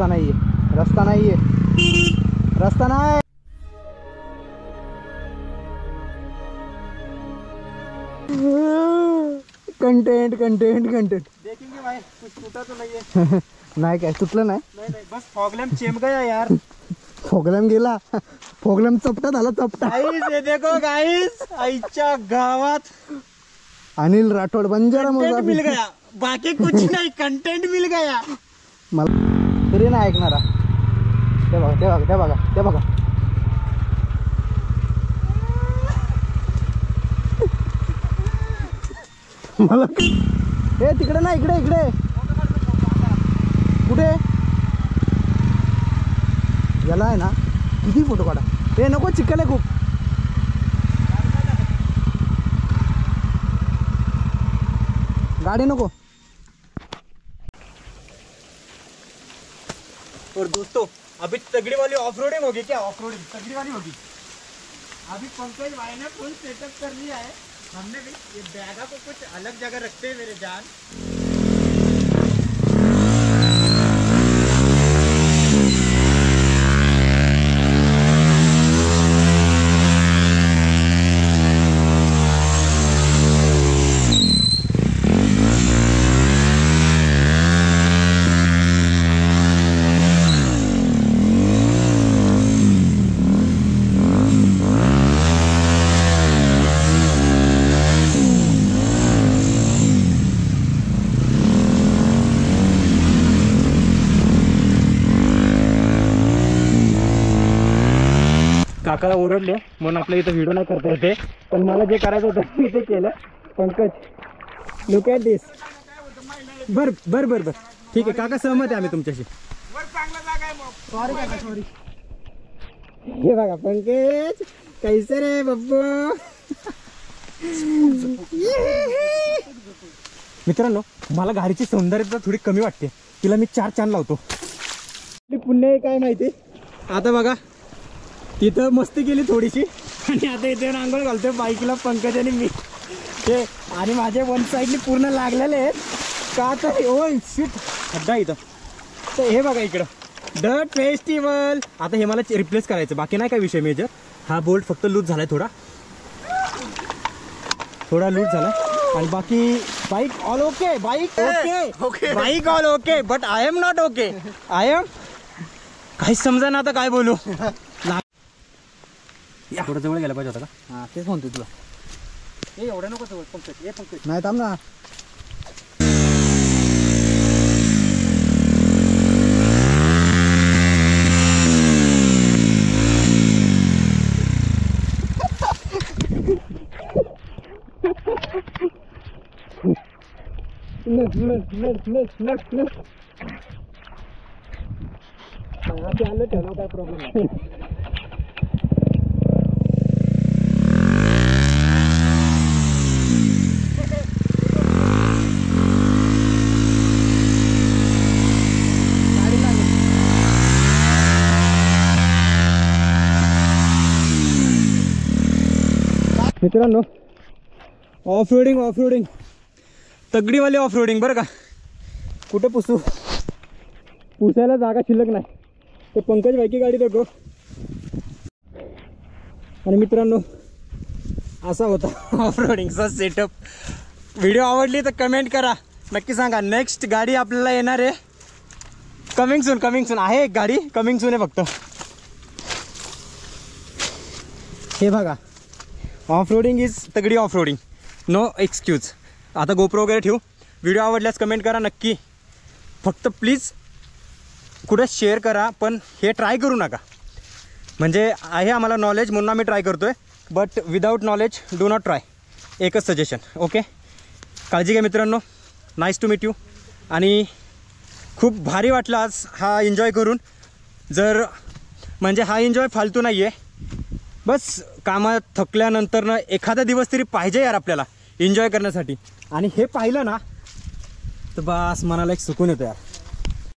रस्ता नाहीये, रस्ता नाहीये, रस्ता नाही. कंटेंट कंटेंट कंटेंट देखेंगे भाई, कुछ टूटा तो नहीं है. नाही काय तुटलं नाही. नहीं बस फॉगलैम्प चेम गया यार. फोगलॅम गेला, फोगलॅम चपटा झाला चपटा. गाइस ये देखो गाइस, आईच्या गावात अनिल राठोड बंजारा कंटेंट मिल गया, बाकी कुछ नहीं, कंटेंट मिल गया. मला तरी नाही ऐकणारा. ते बघा ते बघा ते बघा ते बघा. मला हे तिकडे नाही, इकडे इकडे. कुठे याला आहे ना, किती फोटो काढा. हे नको, चिखल आहे खूप. गाडी नको. और दोस्तों अभी तगड़ी वाली ऑफ रोडिंग होगी. क्या ऑफ रोडिंग तगड़ी वाली होगी. अभी पंकज भाई ने फुल सेटअप कर लिया है. हमने भी ये बैगा को कुछ अलग जगह रखते हैं मेरे जान. काकाला ओरडले म्हणून आपल्या इथं व्हिडिओ नाही करता येते, पण मला जे करायचं होतं मी ते केलं. पंकज लुक ॲट दिस. बर बर बर बर ठीक आहे काका, सहमत आहे आम्ही तुमच्याशी. सॉरी काका सॉरी. हे बघा पंकज कैसे रे बब्बू. मित्रांनो मला गाडीची सौंदर्यता थोडी कमी वाटते, तिला मी 4 चांद लावतो. पुण्य काय माहिती. आता बघा तिथं मस्ती केली थोडीशी, आणि आता इथे आंघोळ घालतोय बाईकला पंकज आणि मी. ते आणि माझे वन साईडनी पूर्ण लागलेले आहेत का तर ओ शिट खड्डा इथं. तर हे बघा इकडं डर्ट फेस्टिवल. आता हे मला रिप्लेस करायचं, बाकी नाही काय विषय मेजर. हा बोल्ट फक्त लूज झालाय, थोडा लूज झाला, आणि बाकी bike all okay. Bike okay, bike all okay, but I am not okay. I am काहीच समजा ना आता काय बोलू. थोडं जवळ गेला पाहिजे होता का. हां तेच म्हणतो तुला. हे एवढं नको जवळ पंकज. हे पंकज नाही थांब ना. आलं ठेवलं काय प्रॉब्लेम नाही. मित्रांनो ऑफ रोडिंग तगडीवाली ऑफ रोडिंग बरं का. कुठं पुसायला जागा शिल्लक नाही. ते पंकज भाई की गाडी देखो. आणि मित्रांनो असा होता ऑफ रोडिंगचा सेटअप. व्हिडिओ आवडली तर कमेंट करा, नक्की सांगा. नेक्स्ट गाडी आपल्याला येणार आहे कमिंग सून आहे. एक गाडी कमिंग सून आहे फक्त. हे बघा ऑफ रोडिंग इज तगडी ऑफ रोडिंग, नो एक्सक्यूज. आता गोप्रो वगैरे ठेवू. व्हिडिओ आवडल्यास कमेंट करा नक्की. फक्त प्लीज कुठे शेअर करा, पण हे ट्राय करू नका. म्हणजे आहे आम्हाला नॉलेज म्हणून आम्ही ट्राय करतो आहे, but without knowledge do not try. एकच सजेशन. ओके, काळजी घ्या मित्रांनो. Nice to meet you. आणि खूप भारी वाटलं आज हा एन्जॉय करून. जर म्हणजे हा एन्जॉय फालतू नाही आहे. बस कामात थकल्यानंतर ना एखादा दिवस तरी पाहिजे यार आपल्याला एन्जॉय करण्यासाठी. आणि हे पाहिलं ना तर बस मनाला एक सुकून येतो यार.